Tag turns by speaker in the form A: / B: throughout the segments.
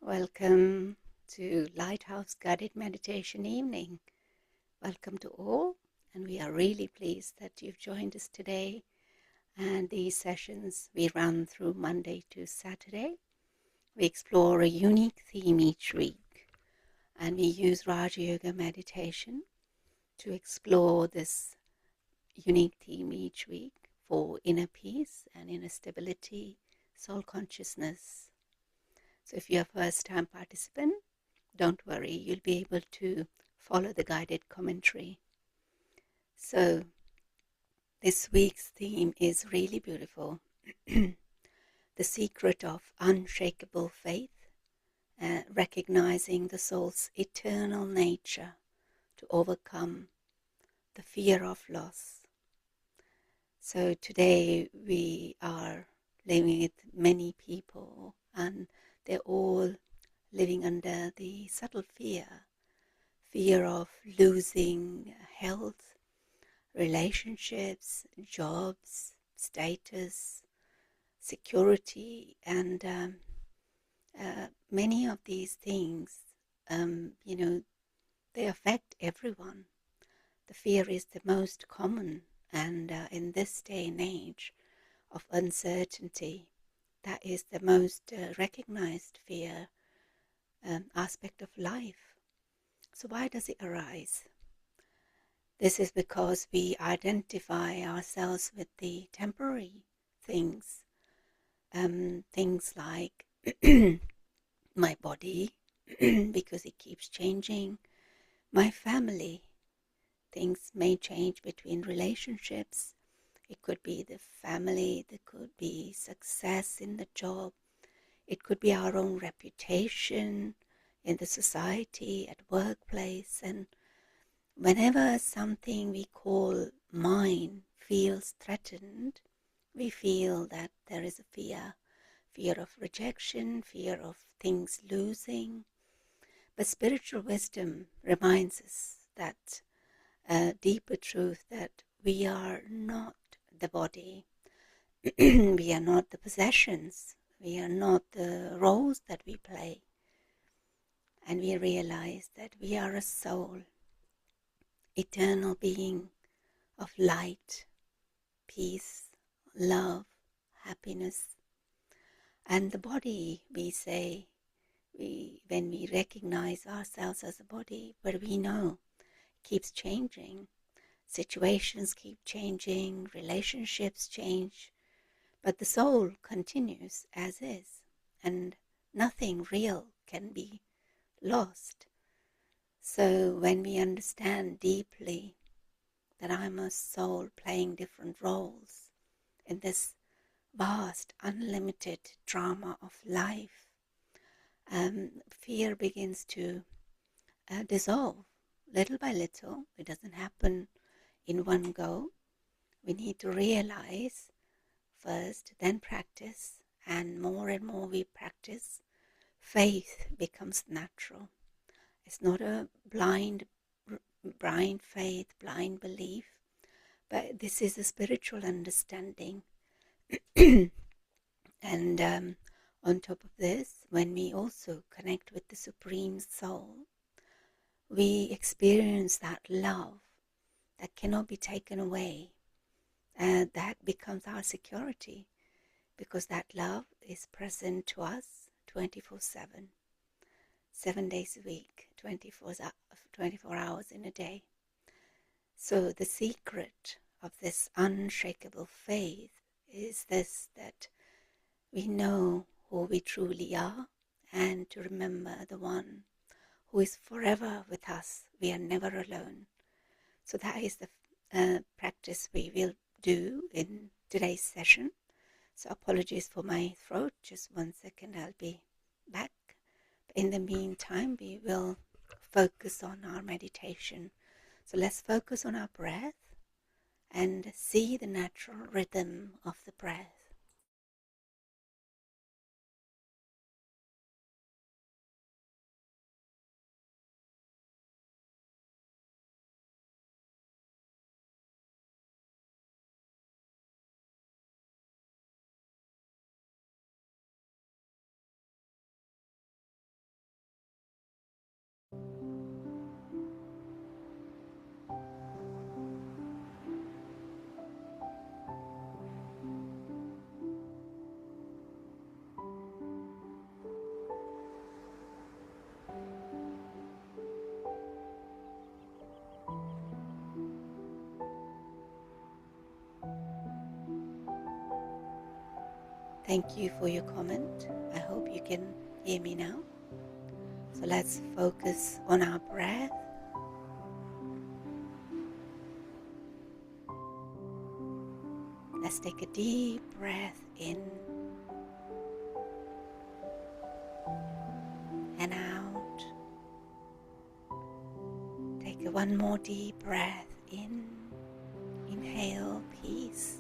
A: Welcome to Lighthouse Guided Meditation Evening. Welcome to all, and we are really pleased that you've joined us today. And these sessions we run through Monday to Saturday. We explore a unique theme each week, and we use Raja Yoga meditation to explore this unique theme each week for inner peace and inner stability, soul consciousness. So if you're a first-time participant, don't worry, you'll be able to follow the guided commentary. So this week's theme is really beautiful. The secret of unshakable faith, recognizing the soul's eternal nature to overcome the fear of loss. So today we are living with many people, and they're all living under the subtle fear of losing health, relationships, jobs, status, security, and many of these things, they affect everyone. The fear is the most common, and in this day and age of uncertainty, that is the most recognized fear aspect of life. So why does it arise? This is because we identify ourselves with the temporary things, things like my body, because it keeps changing, my family. Things may change between relationships. It could be the family, there could be success in the job, it could be our own reputation in the society, at workplace. And whenever something we call mine feels threatened, we feel that there is a fear of rejection, fear of things losing. But spiritual wisdom reminds us that a deeper truth, that we are not the body, we are not the possessions, we are not the roles that we play. And we realize that we are a soul, eternal being of light, peace, love, happiness. And the body, we say, when we recognize ourselves as a body, but we know keeps changing, situations keep changing, relationships change, but the soul continues as is, and nothing real can be lost. So when we understand deeply that I'm a soul playing different roles in this vast, unlimited drama of life, fear begins to dissolve little by little. It doesn't happen in one go. We need to realize first, then practice, and more we practice, faith becomes natural. It's not a blind faith, blind belief, but this is a spiritual understanding. And on top of this, when we also connect with the Supreme Soul, we experience that love that cannot be taken away. And that becomes our security, because that love is present to us 24/7, 7 days a week, 24 hours in a day. So the secret of this unshakable faith is this, that we know who we truly are, and to remember the one who is forever with us. We are never alone. So that is the practice we will do in today's session. So apologies for my throat, just 1 second, I'll be back. In the meantime, we will focus on our meditation. So let's focus on our breath and see the natural rhythm of the breath. Thank you for your comment. I hope you can hear me now. So let's focus on our breath. Let's take a deep breath in and out. Take one more deep breath in. Inhale peace.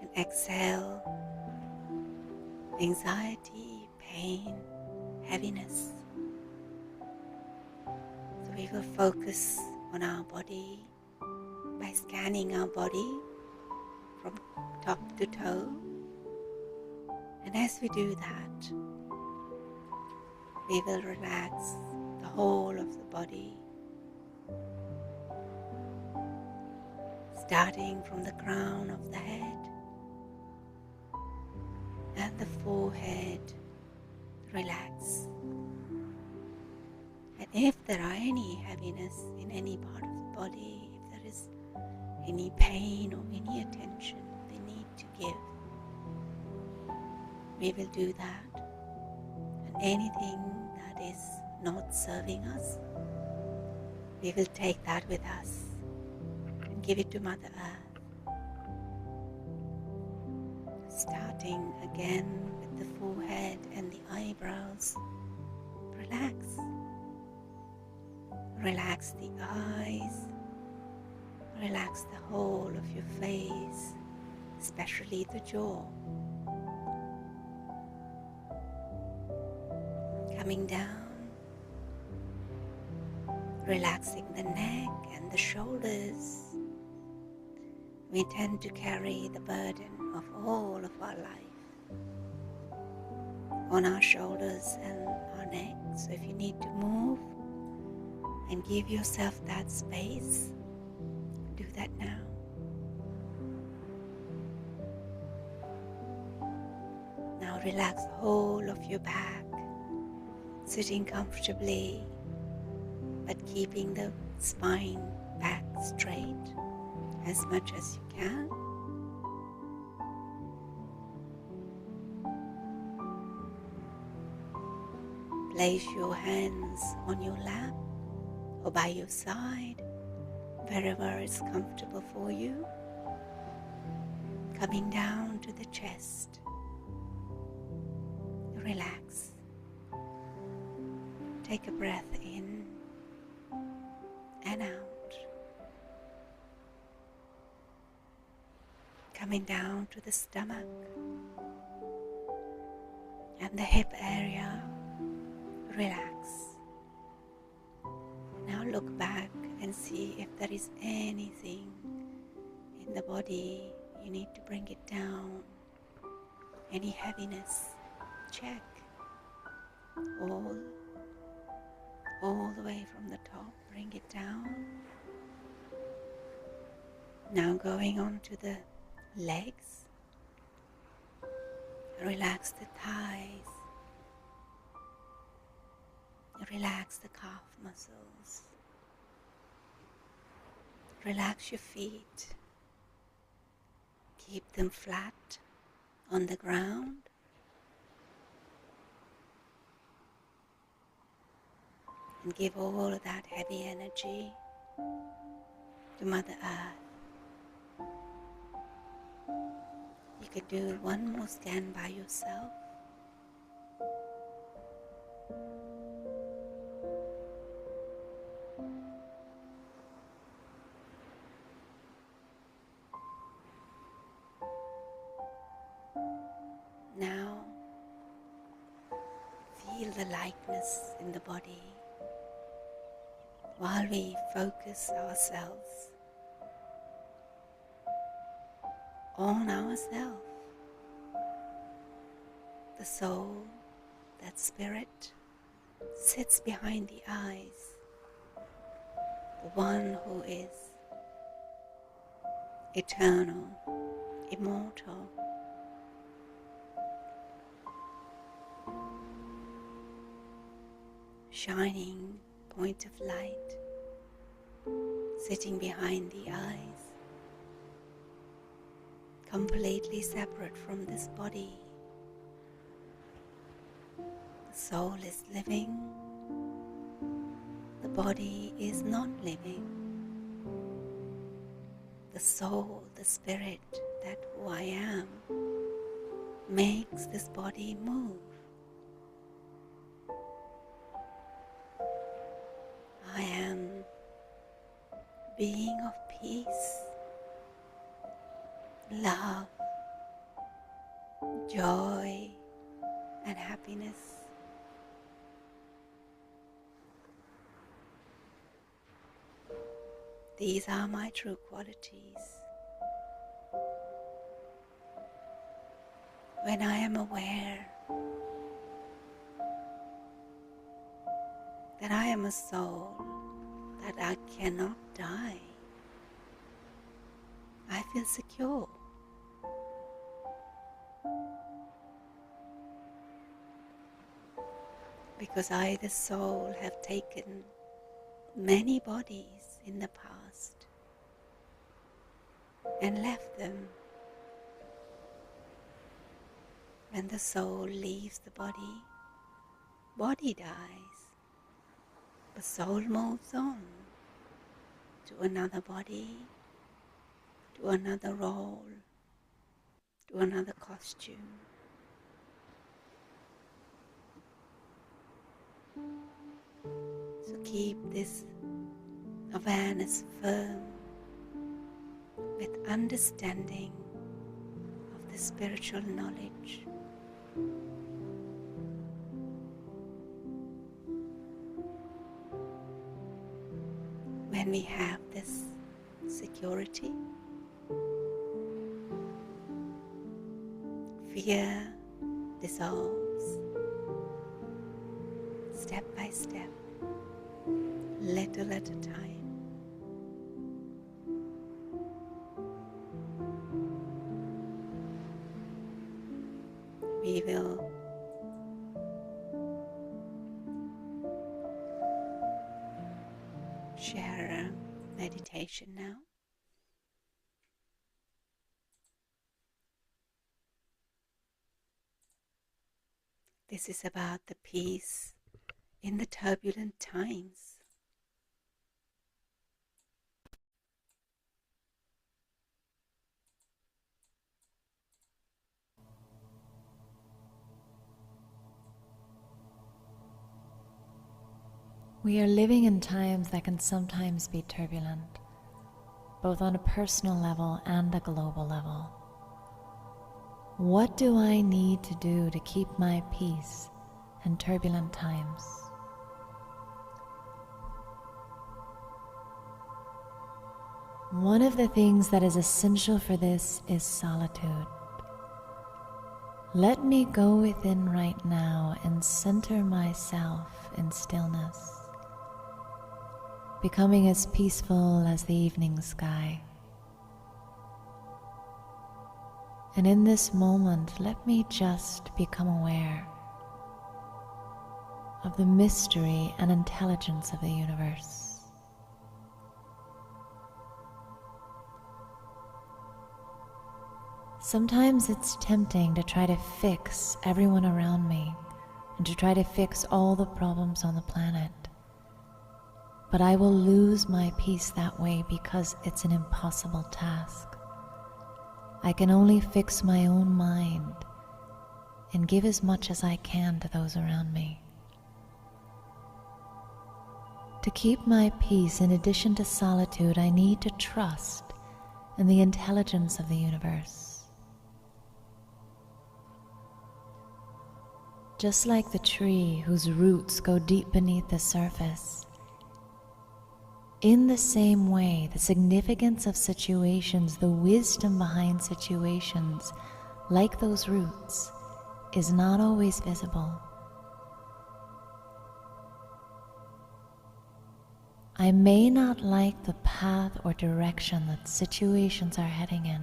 A: And exhale anxiety, pain, heaviness. So we will focus on our body by scanning our body from top to toe. And as we do that, we will relax the whole of the body, starting from the crown of the head and the forehead. Relax. And if there are any heaviness in any part of the body, if there is any pain or any attention they need to give, we will do that. And anything that is not serving us, we will take that with us and give it to Mother Earth. Starting again with the forehead and the eyebrows. Relax. Relax the eyes. Relax the whole of your face, especially the jaw. Coming down, relaxing the neck and the shoulders. We tend to carry the burden of all of our life on our shoulders and our neck. So if you need to move and give yourself that space, do that now. Now relax the whole of your back, sitting comfortably, but keeping the spine back straight as much as you can. Place your hands on your lap or by your side, wherever is comfortable for you. Coming down to the chest. Relax. Take a breath in and out. Coming down to the stomach and the hip area. Relax. Now look back and see if there is anything in the body you need to bring it down. Any heaviness, check. All the way from the top, bring it down. Now going on to the legs. Relax the thighs. Relax the calf muscles. Relax your feet. Keep them flat on the ground. And give all of that heavy energy to Mother Earth. You could do one more scan by yourself. Now, feel the lightness in the body while we focus ourselves on ourselves. The soul, that spirit, sits behind the eyes, the one who is eternal, immortal, shining point of light, sitting behind the eyes. completely separate from this body. The soul is living, the body is not living. The soul, the spirit, that who I am, makes this body move. I am being of peace, love, joy, and happiness. These are my true qualities. When I am aware that I am a soul, that I cannot die, I feel secure. Because I, the soul, have taken many bodies in the past and left them. When the soul leaves the body, body dies, the soul moves on to another body, to another role, to another costume. So keep this awareness firm with understanding of the spiritual knowledge. When we have this security, fear dissolves step by step, little at a time. We will share a meditation now. This is about the peace in the turbulent times.
B: We are living in times that can sometimes be turbulent, both on a personal level and a global level. What do I need to do to keep my peace in turbulent times? One of the things that is essential for this is solitude. Let me go within right now and center myself in stillness, becoming as peaceful as the evening sky. And in this moment, let me just become aware of the mystery and intelligence of the universe. Sometimes it's tempting to try to fix everyone around me and to try to fix all the problems on the planet. But I will lose my peace that way because it's an impossible task. I can only fix my own mind and give as much as I can to those around me. To keep my peace, in addition to solitude, I need to trust in the intelligence of the universe. Just like the tree whose roots go deep beneath the surface, in the same way, the significance of situations, the wisdom behind situations, like those roots, is not always visible. I may not like the path or direction that situations are heading in,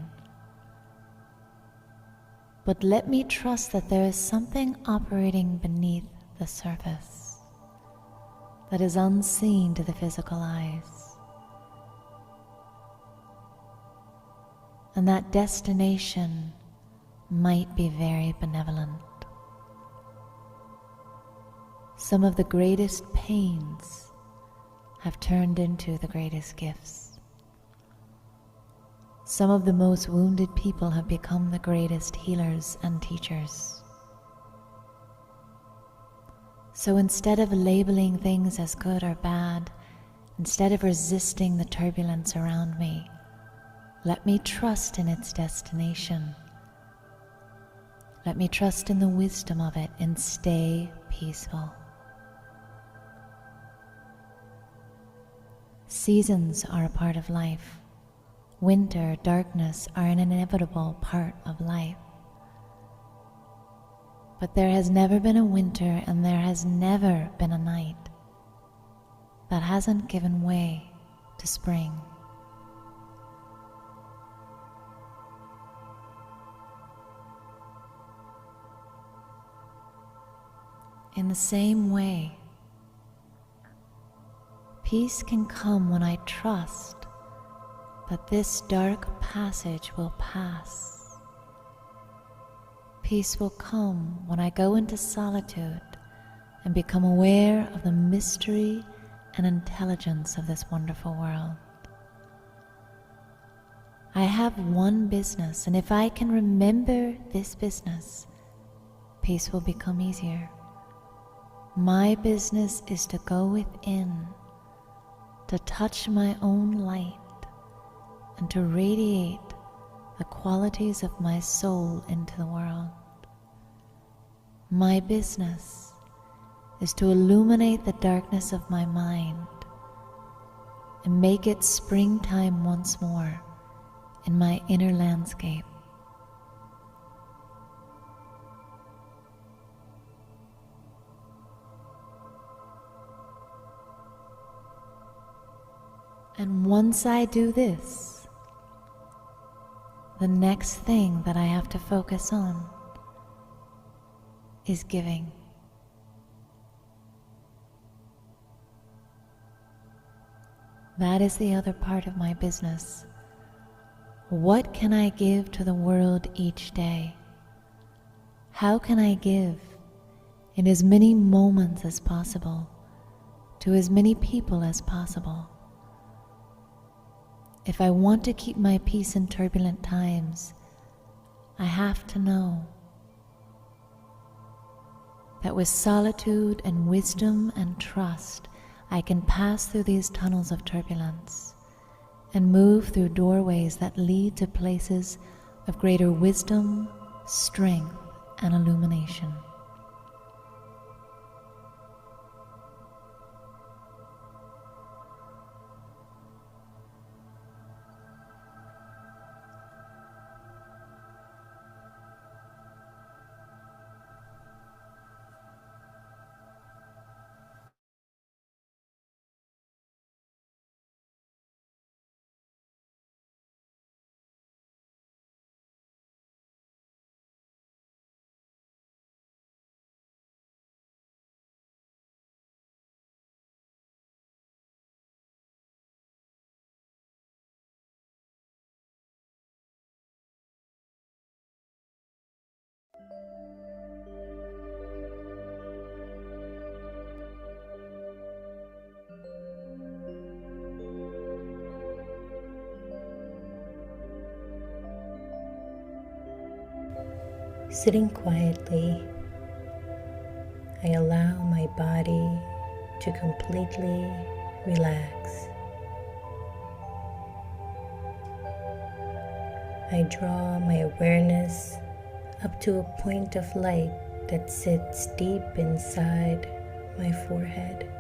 B: but let me trust that there is something operating beneath the surface that is unseen to the physical eyes. and that destination might be very benevolent. Some of the greatest pains have turned into the greatest gifts. Some of the most wounded people have become the greatest healers and teachers. So instead of labeling things as good or bad, instead of resisting the turbulence around me, let me trust in its destination. Let me trust in the wisdom of it and stay peaceful. Seasons are a part of life. Winter, darkness are an inevitable part of life. But there has never been a winter and there has never been a night that hasn't given way to spring. In the same way, peace can come when I trust that this dark passage will pass. Peace will come when I go into solitude and become aware of the mystery and intelligence of this wonderful world. I have one business, and if I can remember this business, peace will become easier. My business is to go within, to touch my own light, and to radiate the qualities of my soul into the world. My business is to illuminate the darkness of my mind and make it springtime once more in my inner landscape. And once I do this, the next thing that I have to focus on is giving. That is the other part of my business. What can I give to the world each day? How can I give in as many moments as possible to as many people as possible? If I want to keep my peace in turbulent times, I have to know that with solitude and wisdom and trust, I can pass through these tunnels of turbulence and move through doorways that lead to places of greater wisdom, strength, and illumination.
C: Sitting quietly, I allow my body to completely relax. I draw my awareness up to a point of light that sits deep inside my forehead.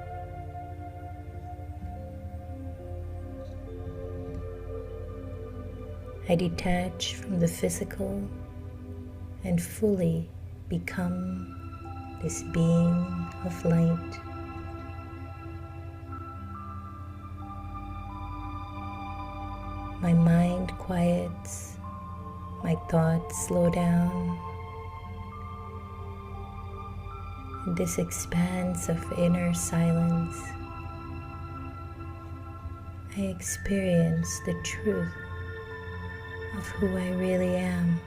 C: I detach from the physical and fully become this being of light. My mind quiets, my thoughts slow down. In this expanse of inner silence, I experience the truth of who I really am.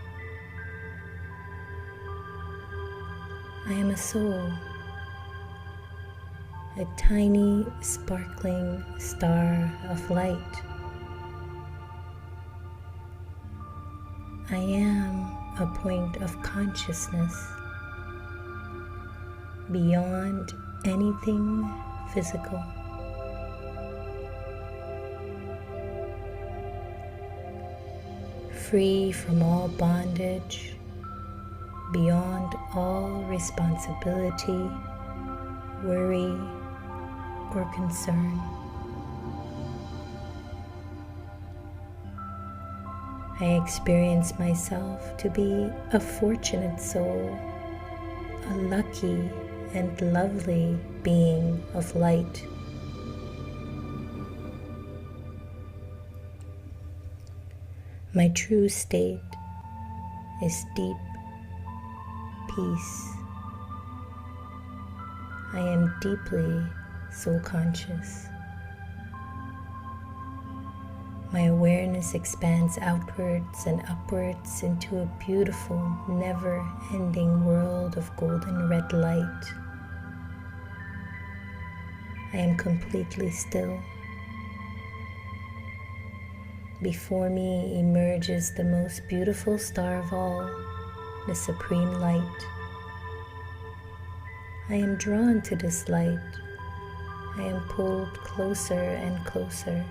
C: I am a soul, a tiny, sparkling star of light. I am a point of consciousness beyond anything physical. Free from all bondage, beyond all responsibility, worry, or concern. I experience myself to be a fortunate soul, a lucky and lovely being of light. My true state is deep peace. I am deeply soul conscious. My awareness expands outwards and upwards into a beautiful, never-ending world of golden red light. I am completely still. Before me emerges the most beautiful star of all, the supreme light. I am drawn to this light. I am pulled closer and closer.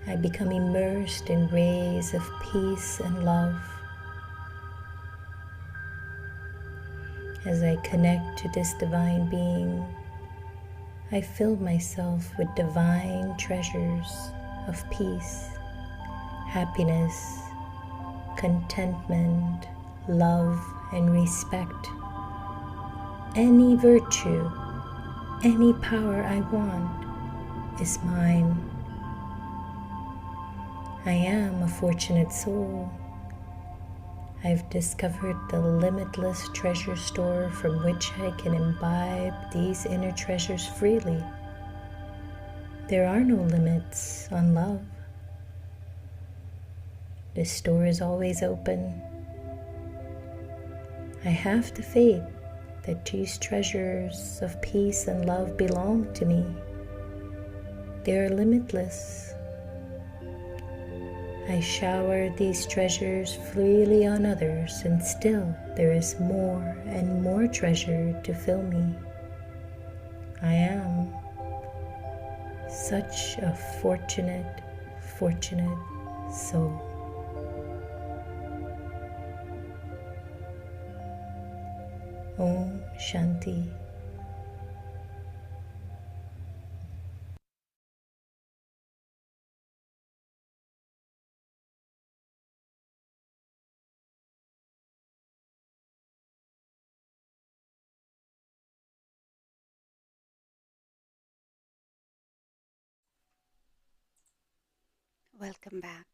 C: I become immersed in rays of peace and love. As I connect to this divine being, I fill myself with divine treasures of peace, happiness, contentment, love, and respect. Any virtue, any power I want is mine. I am a fortunate soul. I've discovered the limitless treasure store from which I can imbibe these inner treasures freely. There are no limits on love. The store is always open. I have the faith that these treasures of peace and love belong to me. They are limitless. I shower these treasures freely on others, and still there is more and more treasure to fill me. I am such a fortunate soul. Om Shanti.
A: Welcome back.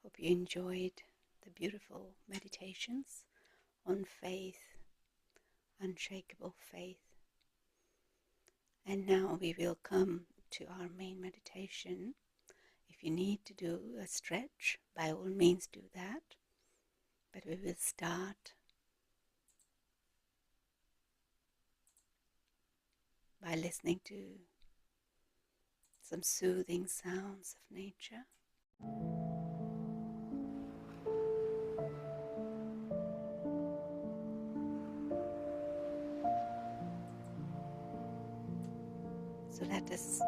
A: Hope you enjoyed the beautiful meditations on faith, unshakable faith. And now we will come to our main meditation. If you need to do a stretch, by all means do that. But we will start by listening to some soothing sounds of nature. So let us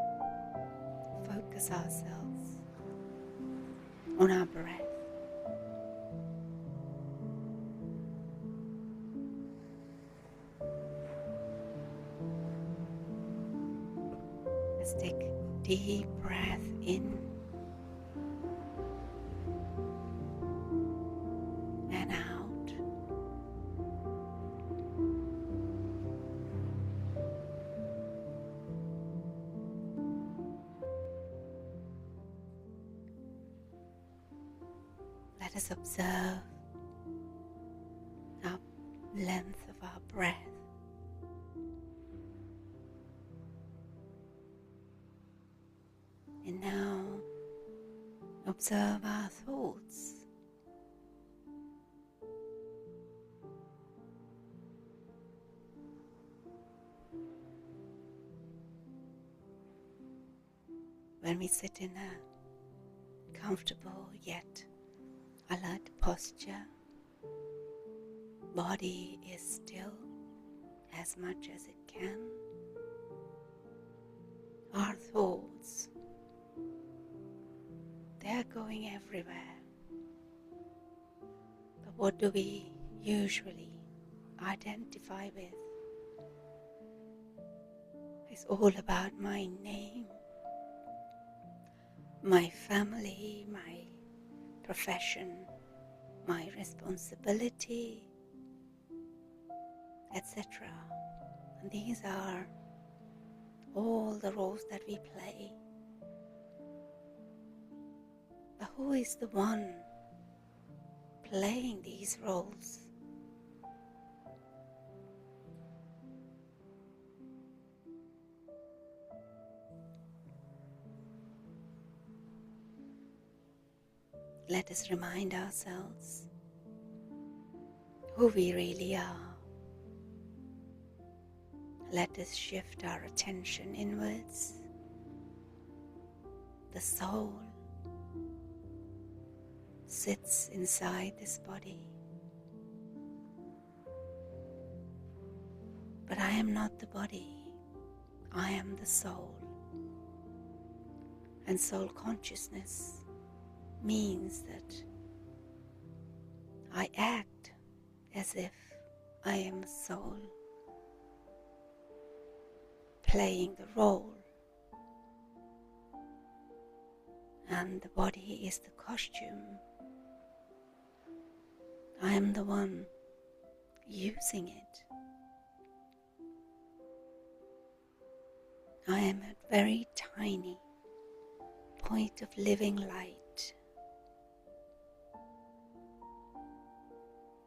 A: focus ourselves on our breath. Let's take a deep breath in and out. Let us observe our length of our breath. And now observe our thoughts. When we sit in a comfortable yet alert posture, body is still as much as it can. Our thoughts, they're going everywhere. But what do we usually identify with? It's all about my name, my family, my profession, my responsibility, etc. And these are all the roles that we play. But who is the one playing these roles? Let us remind ourselves who we really are. Let us shift our attention inwards. The soul sits inside this body. But I am not the body. I am the soul. And soul consciousness means that I act as if I am a soul, playing the role, and the body is the costume. I am the one using it. I am a very tiny point of living light,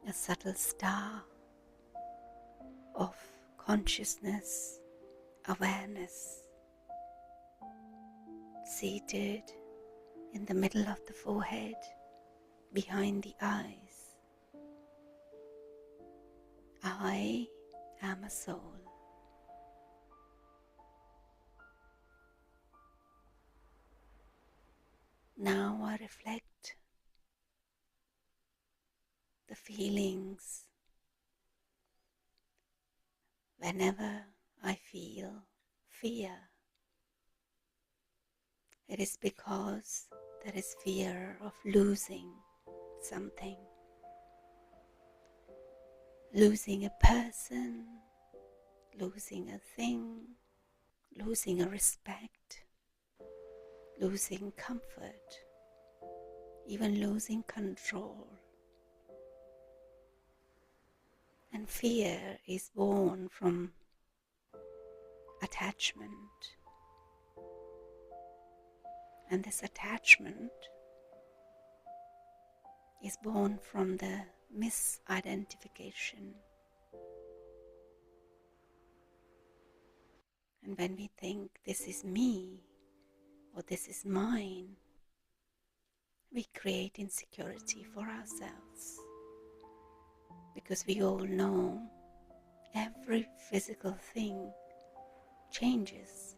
A: a subtle star of consciousness, awareness, seated in the middle of the forehead, behind the eyes. I am a soul. Now I reflect the feelings whenever I feel fear. It is because there is fear of losing something, losing a person, losing a thing, losing a respect, losing comfort, even losing control. And fear is born from attachment. And this attachment is born from the misidentification. And when we think this is me or this is mine, we create insecurity for ourselves. Because we all know every physical thing changes.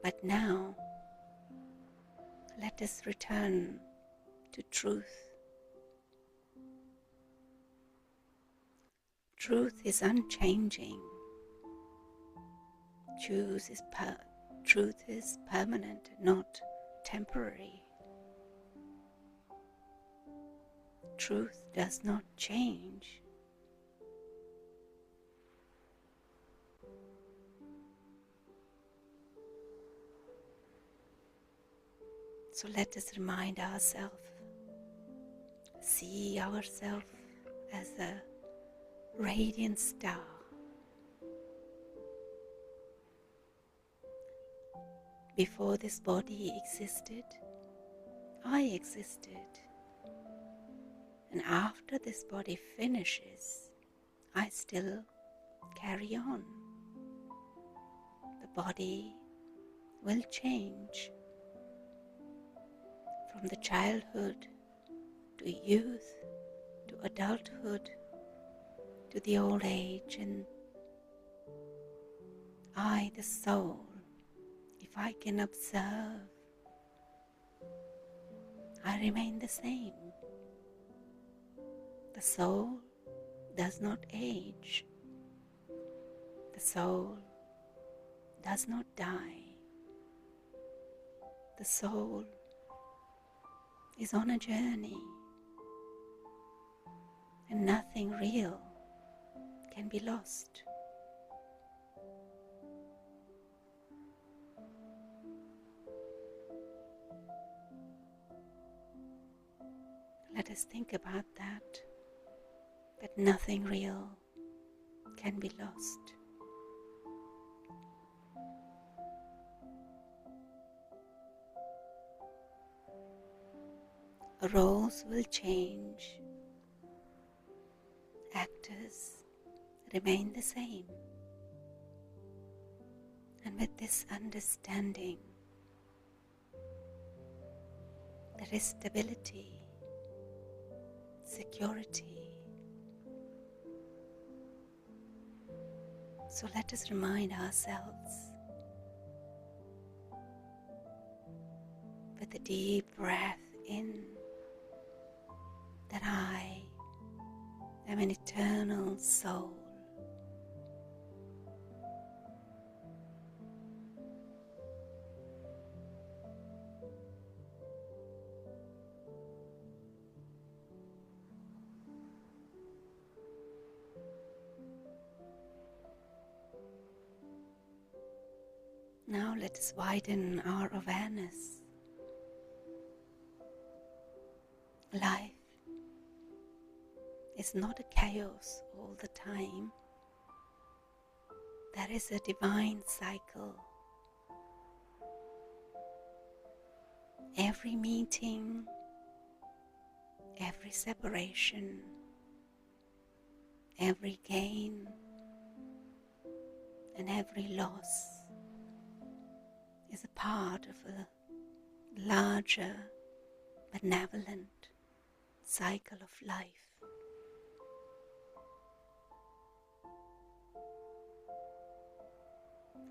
A: But now, let us return to truth. Truth is unchanging. Truth is permanent, not temporary. Truth does not change. So let us remind ourselves, see ourselves as a radiant star. Before this body existed, I existed. And after this body finishes, I still carry on. The body will change from the childhood to youth to adulthood to the old age, and I, the soul, if I can observe, I remain the same. The soul does not age. The soul does not die. The soul is on a journey, and nothing real can be lost. Let us think about that nothing real can be lost. Roles will change. Actors remain the same. And with this understanding, there is stability, security. So let us remind ourselves with a deep breath in that I am an eternal soul. Now let us widen our awareness. Life is not a chaos all the time. There is a divine cycle. Every meeting, every separation, every gain, and every loss is a part of a larger, benevolent cycle of life.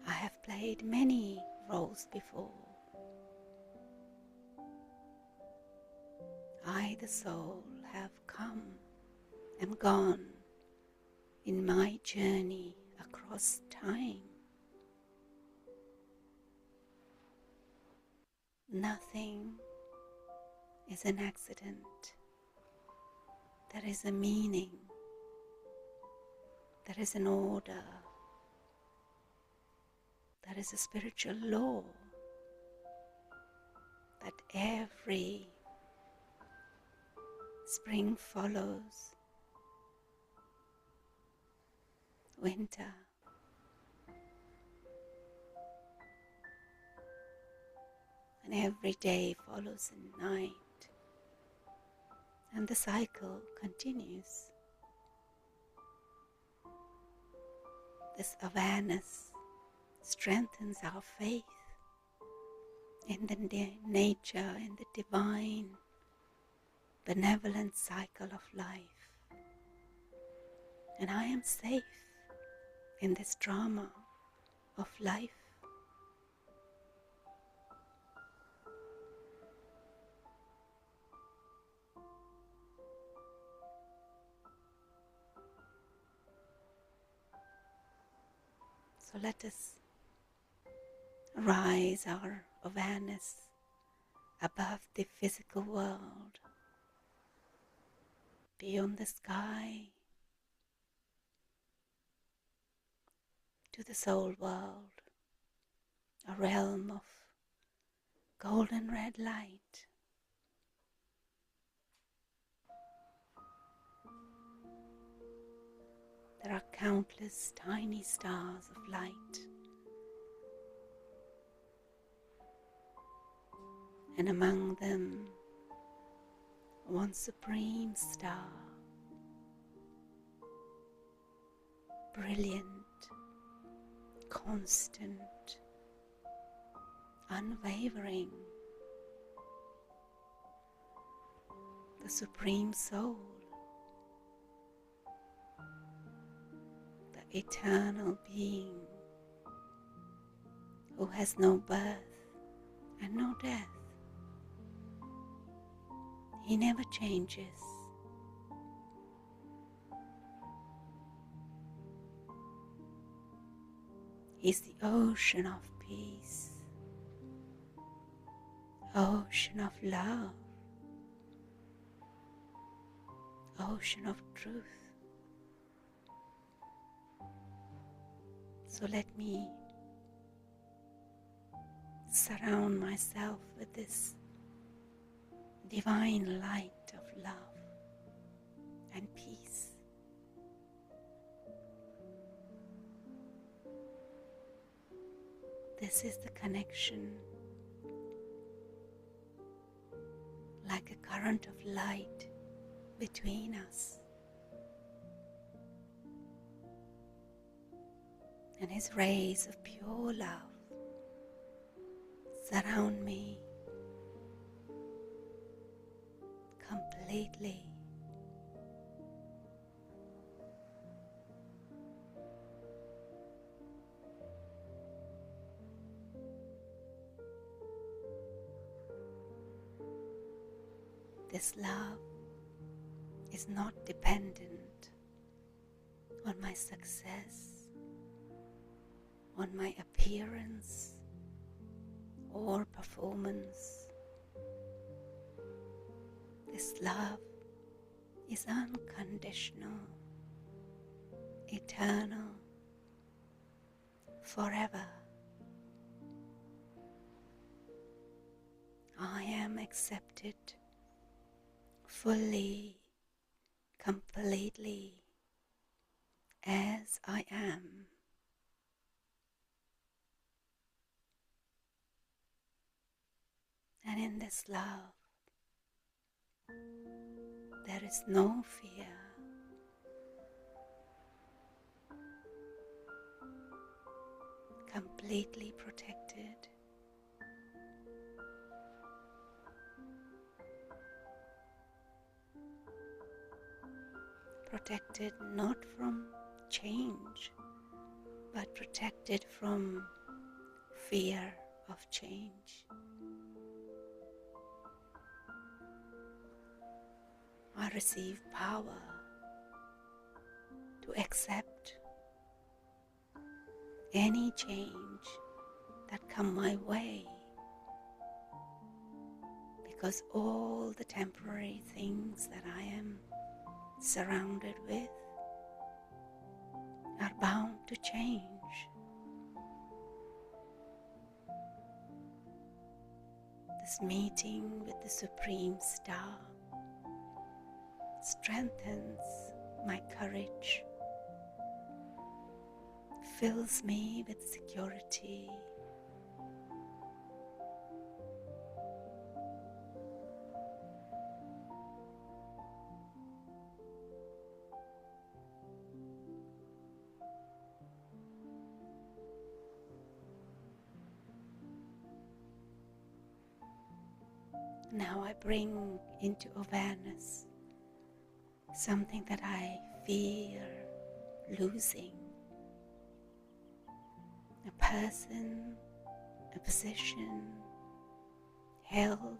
A: I have played many roles before. I, the soul, have come and gone in my journey across time. Nothing is an accident. There is a meaning. There is an order. There is a spiritual law that every spring follows winter. And every day follows a night. And the cycle continues. This awareness strengthens our faith in the nature, in the divine, benevolent cycle of life. And I am safe in this drama of life. So let us raise our awareness above the physical world, beyond the sky, to the soul world, a realm of golden red light. There are countless tiny stars of light, and among them one supreme star, brilliant, constant, unwavering, the Supreme Soul, the eternal being who has no birth and no death. He never changes. He's the ocean of peace, ocean of love, ocean of truth. So let me surround myself with this divine light of love and peace. This is the connection, like a current of light between us. And His rays of pure love surround me completely. This love is not dependent on my success, on my appearance or performance. This love is unconditional, eternal, forever. I am accepted fully, completely, as I am. And in this love, there is no fear. Completely protected. Protected not from change, but protected from fear of change. I receive power to accept any change that come my way, because all the temporary things that I am surrounded with are bound to change. This meeting with the Supreme Star strengthens my courage, fills me with security. Now I bring into awareness something that I fear losing. A person, a position, health,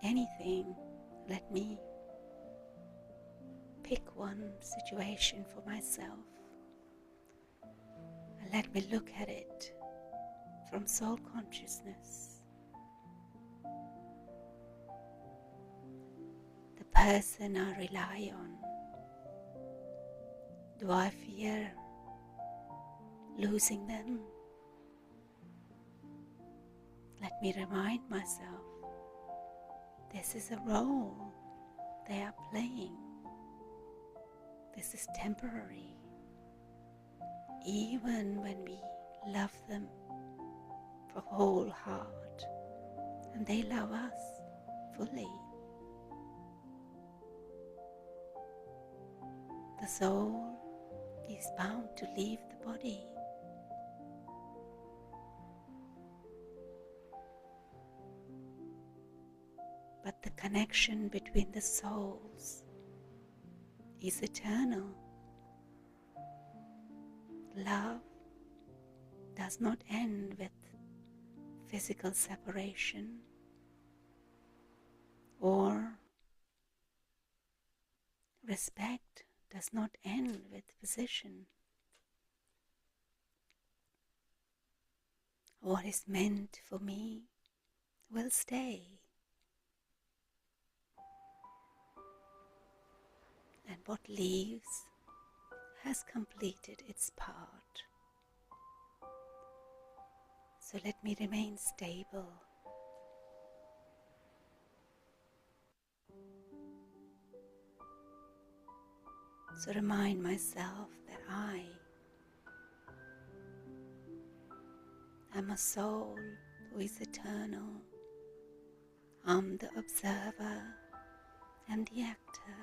A: anything. Let me pick one situation for myself and let me look at it from soul consciousness. The person I rely on. Do I fear losing them? Let me remind myself, this is a role they are playing. This is temporary. Even when we love them for whole heart and they love us fully, the soul is bound to leave the body. but the connection between the souls is eternal. Love does not end with physical separation, or respect does not end with position. What is meant for me will stay, and what leaves has completed its part. So let me remain stable. So remind myself that I am a soul who is eternal. I'm the observer and the actor.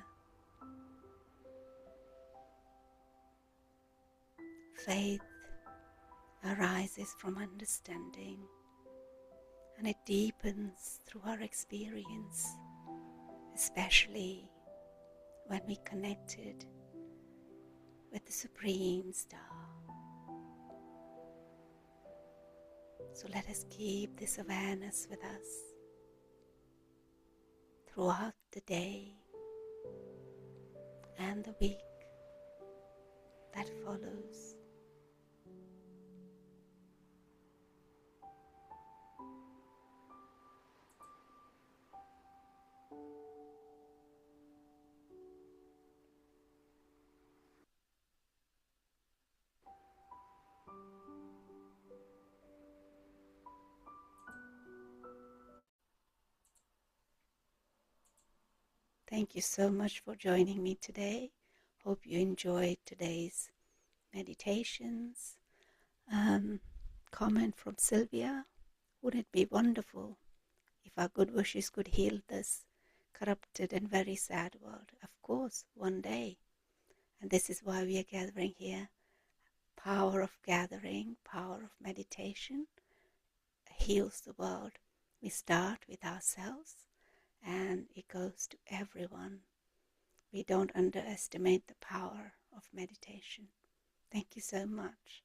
A: Faith arises from understanding, and it deepens through our experience, especially when we connected with the Supreme Star. So let us keep this awareness with us throughout the day and the week that follows. Thank you so much for joining me today. Hope you enjoyed today's meditations. Comment from Sylvia. Wouldn't it be wonderful if our good wishes could heal this corrupted and very sad world? Of course, one day. And this is why we are gathering here. Power of gathering, power of meditation heals the world. We start with ourselves, and it goes to everyone. We don't underestimate the power of meditation. Thank you so much.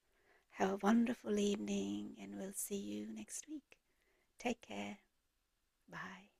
A: Have a wonderful evening, and we'll see you next week. Take care. Bye.